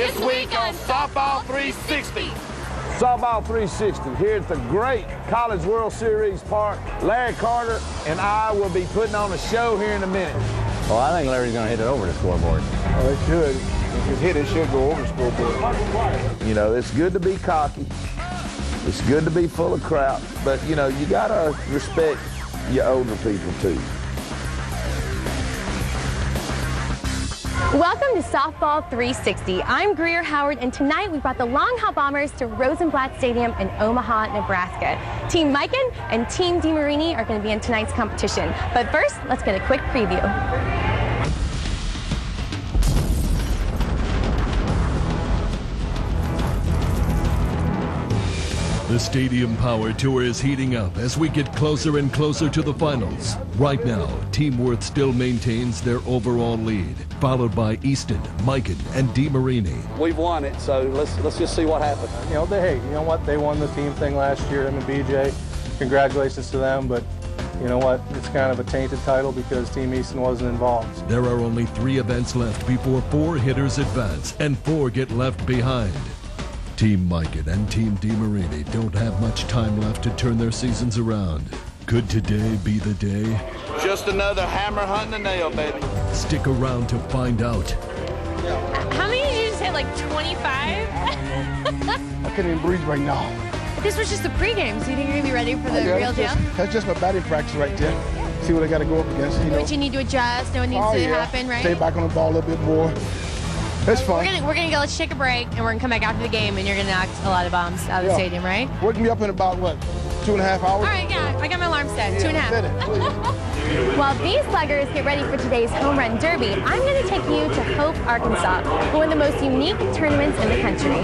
This week on Softball 360. Softball 360 here at the great College World Series Park. Larry Carter and I will be putting on a show here in a minute. Well, I think Larry's going to hit it over the scoreboard. Oh, it should. If it hit, it should go over the scoreboard. You know, it's good to be cocky. It's good to be full of crap. But, you know, you got to respect your older people, too. Welcome to Softball 360. I'm Greer Howard, and tonight we brought the Long Haul Bombers to Rosenblatt Stadium in Omaha, Nebraska. Team Mikan and Team DeMarini are going to be in tonight's competition. But first, let's get a quick preview. The Stadium Power Tour is heating up as we get closer and closer to the finals. Right now, Team Worth still maintains their overall lead, followed by Easton, Mikan, and DeMarini. We've won it, so let's just see what happens. You know, you know what? They won the team thing last year, him and BJ. Congratulations to them, but you know what? It's kind of a tainted title because Team Easton wasn't involved. There are only 3 events left before 4 hitters advance and 4 get left behind. Team Mikan and Team DeMarini don't have much time left to turn their seasons around. Could today be the day? Just another hammer hunting a nail, baby. Stick around to find out. How many did you just hit, like 25? I couldn't even breathe right now. This was just the pregame, so you think you're going to be ready for the real deal? That's just my batting practice right there. See what I got to go up against. You know. What you need to adjust, know what needs to happen, right? Stay back on the ball a little bit more. It's fun. We're gonna go. Let's take a break, and we're gonna come back after the game, and you're gonna knock a lot of bombs out of the stadium, right? Wake me up in about what, 2.5 hours? All right, yeah. I got my alarm set. 2.5. While these sluggers get ready for today's home run derby, I'm gonna take you to Hope, Arkansas, for one of the most unique tournaments in the country.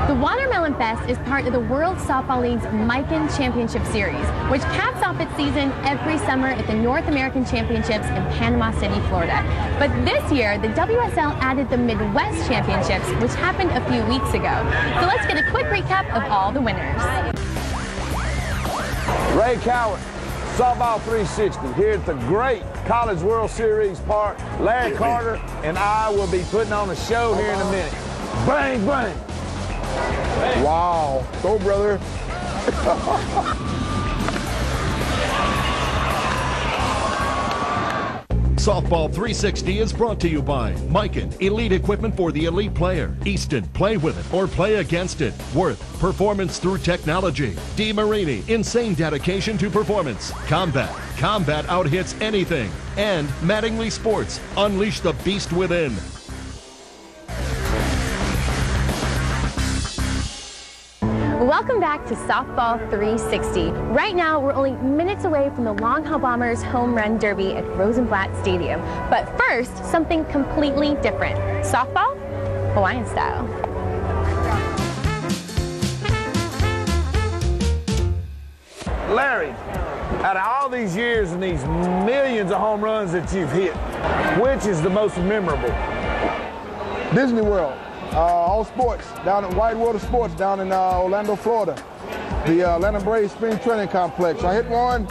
The Watermelon Fest is part of the World Softball League's Mikan Championship Series, which caps off its season every summer at the North American Championships in Panama City, Florida. But this year, the WSL added the Midwest Championships, which happened a few weeks ago. So let's get a quick recap of all the winners. Ray Coward, Softball 360 here at the great College World Series Park. Larry Carter and I will be putting on a show here in a minute. Bang, bang. Wow. Go, brother. Softball 360 is brought to you by Mikan, elite equipment for the elite player. Easton, play with it or play against it. Worth, performance through technology. DeMarini, insane dedication to performance. Combat outhits anything. And Mattingly Sports, unleash the beast within. Welcome back to Softball 360. Right now, we're only minutes away from the Long Haul Bombers home run derby at Rosenblatt Stadium. But first, something completely different. Softball, Hawaiian style. Larry, out of all these years and these millions of home runs that you've hit, which is the most memorable? Disney World. All sports, down at Wide World of Sports down in Orlando, Florida. The Atlanta Braves Spring Training Complex. I hit one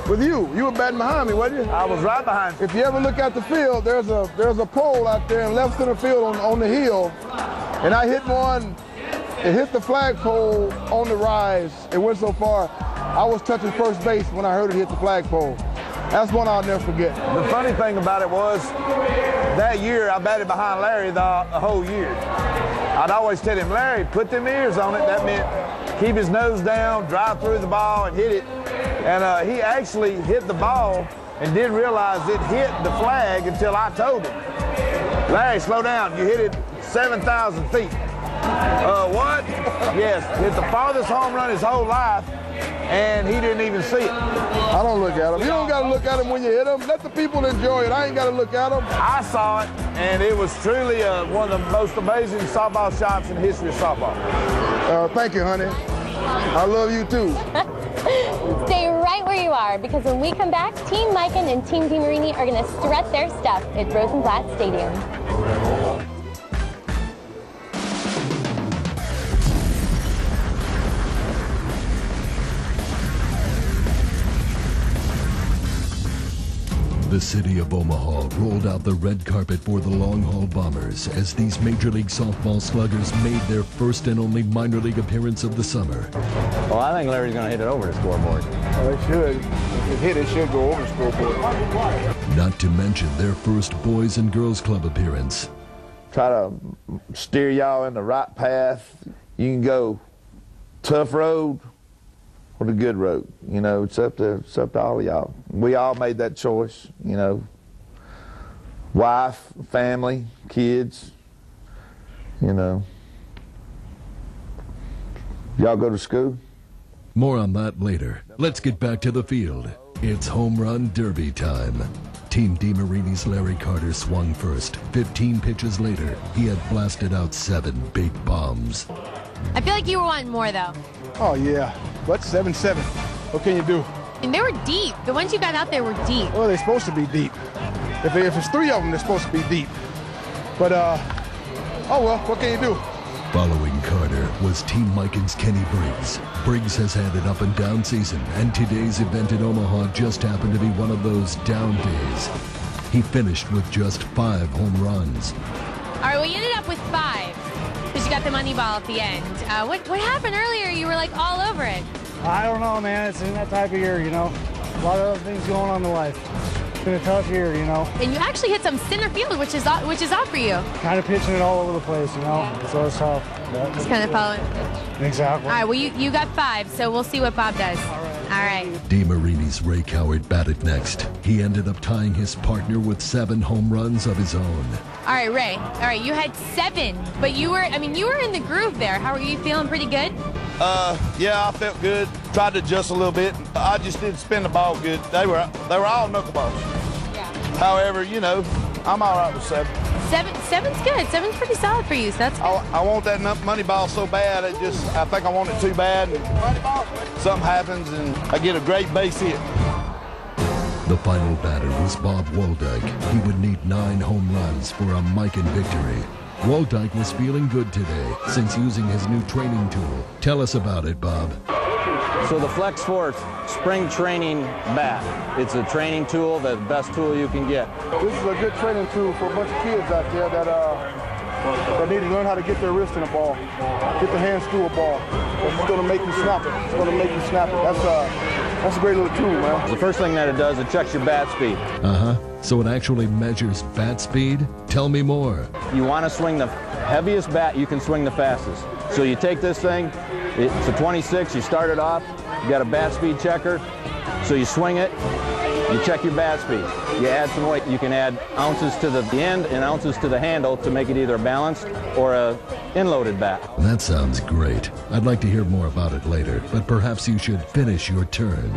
with you. You were batting behind me, wasn't you? I was right behind you. If you ever look at the field, there's a pole out there in left center field on the hill. And I hit one, it hit the flagpole on the rise. It went so far, I was touching first base when I heard it hit the flagpole. That's one I'll never forget. The funny thing about it was, that year I batted behind Larry the whole year. I'd always tell him, Larry, put them ears on it. That meant keep his nose down, drive through the ball, and hit it. And he actually hit the ball and didn't realize it hit the flag until I told him. Larry, slow down. You hit it 7,000 feet. What? Yes, hit the farthest home run his whole life, and he didn't even see it. I don't look at him. You don't got to look at him when you hit him. Let the people enjoy it. I ain't got to look at him. I saw it, and it was truly one of the most amazing softball shots in the history of softball. Thank you, honey. I love you, too. Stay right where you are, because when we come back, Team Mikan and Team DeMarini are going to strut their stuff at Rosenblatt Stadium. The The city of Omaha rolled out the red carpet for the long haul Bombers as these Major League Softball sluggers made their first and only minor league appearance of the summer. Well, I think Larry's going to hit it over the scoreboard. Well, it should. If it hit, it should go over the scoreboard. Not to mention their first Boys and Girls Club appearance. Try to steer y'all in the right path. You can go tough road or the good road. You know, it's up to all of y'all. We all made that choice, you know. Wife, family, kids, you know. Y'all go to school? More on that later. Let's get back to the field. It's home run derby time. Team DeMarini's Larry Carter swung first. 15 pitches later, he had blasted out 7 big bombs. I feel like you were wanting more, though. Oh, yeah. But 7-7. What can you do? And they were deep. The ones you got out there were deep. Well, they're supposed to be deep. If it's 3 of them, they're supposed to be deep. But, oh, well, what can you do? Following Carter was Team Miken's Kenny Briggs. Briggs has had an up and down season, and today's event in Omaha just happened to be one of those down days. He finished with just 5 home runs. All right, well, you ended up with 5 because you got the money ball at the end. What happened earlier? You were like all over it. I don't know, man. It's in that type of year, you know. A lot of other things going on in life. It's been a tough year, you know. And you actually hit some center field, which is off for you. Kind of pitching it all over the place, you know. So it's tough. Just kind of following. Exactly. All right, well, you got 5, so we'll see what Bob does. All right. DeMarini's Ray Coward batted next. He ended up tying his partner with 7 home runs of his own. All right, Ray. All right, you had 7, but you were in the groove there. How were you feeling? Pretty good? Yeah, I felt good. Tried to adjust a little bit. I just didn't spin the ball good. They were all knuckleballs. Yeah. However, you know, I'm all right with 7. 7's good. 7's pretty solid for you, so that's good. I want that money ball so bad. I think I want it too bad. And something happens, and I get a great base hit. The final batter was Bob Waldyke. He would need 9 home runs for a Miken victory. Waldyke was feeling good today since using his new training tool. Tell us about it, Bob. So the Flex Force spring training bat. It's a training tool, the best tool you can get. This is a good training tool for a bunch of kids out there that need to learn how to get their wrist in a ball, get their hands through a ball. It's going to make you snap it. It's going to make you snap it. That's a great little tool, man. The first thing that it does, it checks your bat speed. So it actually measures bat speed? Tell me more. You want to swing the heaviest bat, you can swing the fastest. So you take this thing, it's a 26, you start it off, you got a bat speed checker, so you swing it, you check your bat speed. You add some weight, you can add ounces to the end and ounces to the handle to make it either a balanced or a in-loaded bat. That sounds great. I'd like to hear more about it later, but perhaps you should finish your turn.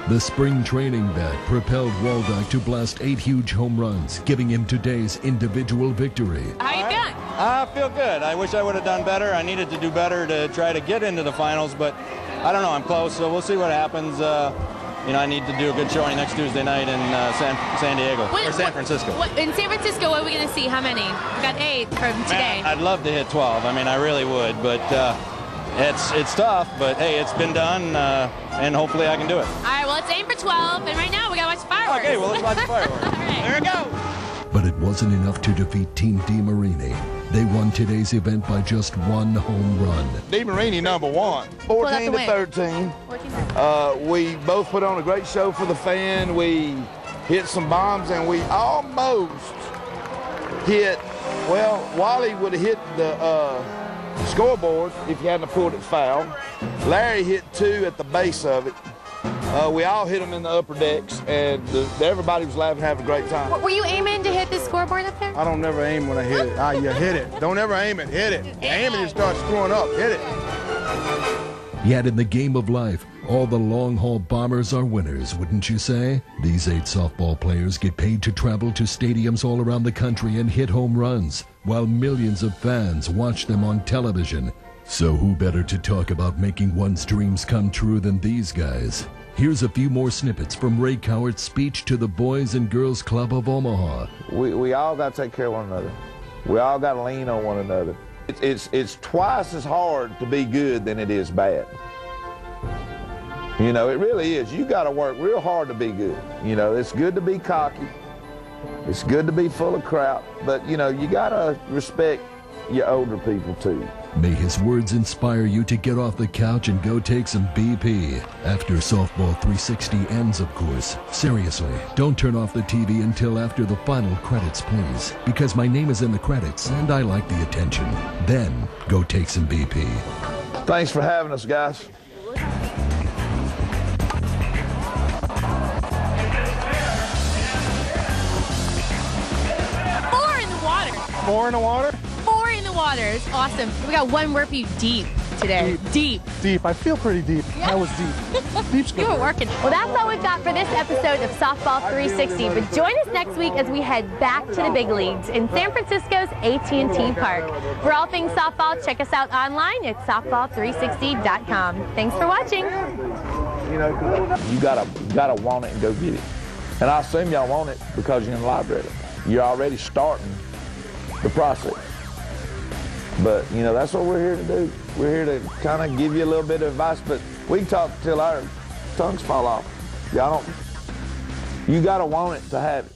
The spring training bat propelled Waldyke to blast 8 huge home runs, giving him today's individual victory. How you feeling? I feel good. I wish I would have done better. I needed to do better to try to get into the finals, but I don't know. I'm close, so we'll see what happens. You know, I need to do a good showing next Tuesday night in San Diego, or San Francisco. In San Francisco, what are we going to see? How many? We got 8 from today. Man, I'd love to hit 12. I mean, I really would, but it's tough. But hey, it's been done, and hopefully I can do it. All right, well, let's aim for 12, and right now we got to watch the fireworks. Okay, well, let's watch the fireworks. All right. There we go. But it wasn't enough to defeat Team DeMarini. They won today's event by just 1 home run. DeMarini number 1, 14 to 13. We both put on a great show for the fan. We hit some bombs, and we almost hit, well, Wally would have hit the scoreboard if he hadn't pulled it foul. Larry hit 2 at the base of it. We all hit them in the upper decks, and everybody was laughing, having a great time. Were you aiming to hit the scoreboard up there? I don't never aim when I hit it. You hit it. Don't ever aim it. Hit it. Aim it and start screwing up. Hit it. Yet in the game of life, all the long-haul bombers are winners, wouldn't you say? These 8 softball players get paid to travel to stadiums all around the country and hit home runs, while millions of fans watch them on television. So who better to talk about making one's dreams come true than these guys? Here's a few more snippets from Ray Coward's speech to the Boys and Girls Club of Omaha. We all got to take care of one another. We all got to lean on one another. It's twice as hard to be good than it is bad. You know, it really is. You got to work real hard to be good. You know, it's good to be cocky. It's good to be full of crap, but you know, you gotta respect your older people too. May his words inspire you to get off the couch and go take some BP. After Softball 360 ends, of course. Seriously, don't turn off the TV until after the final credits, please. Because my name is in the credits, and I like the attention. Then, go take some BP. Thanks for having us, guys. Four in the water. 4 in the water? 4 in the water. It's awesome. We got one word for you, deep, today. Deep. Deep. I feel pretty deep. Yeah. I was deep. Deep's good. You were working. Well, that's all we've got for this episode of Softball 360. But join us next week as we head back to the big leagues in San Francisco's AT&T Park. For all things softball, check us out online at softball360.com. Thanks for watching. You know, you gotta want it and go get it. And I assume y'all want it because you're in the library. You're already starting the process. But, you know, that's what we're here to do. We're here to kind of give you a little bit of advice, but we can talk till our tongues fall off. Y'all don't, you gotta want it to have it.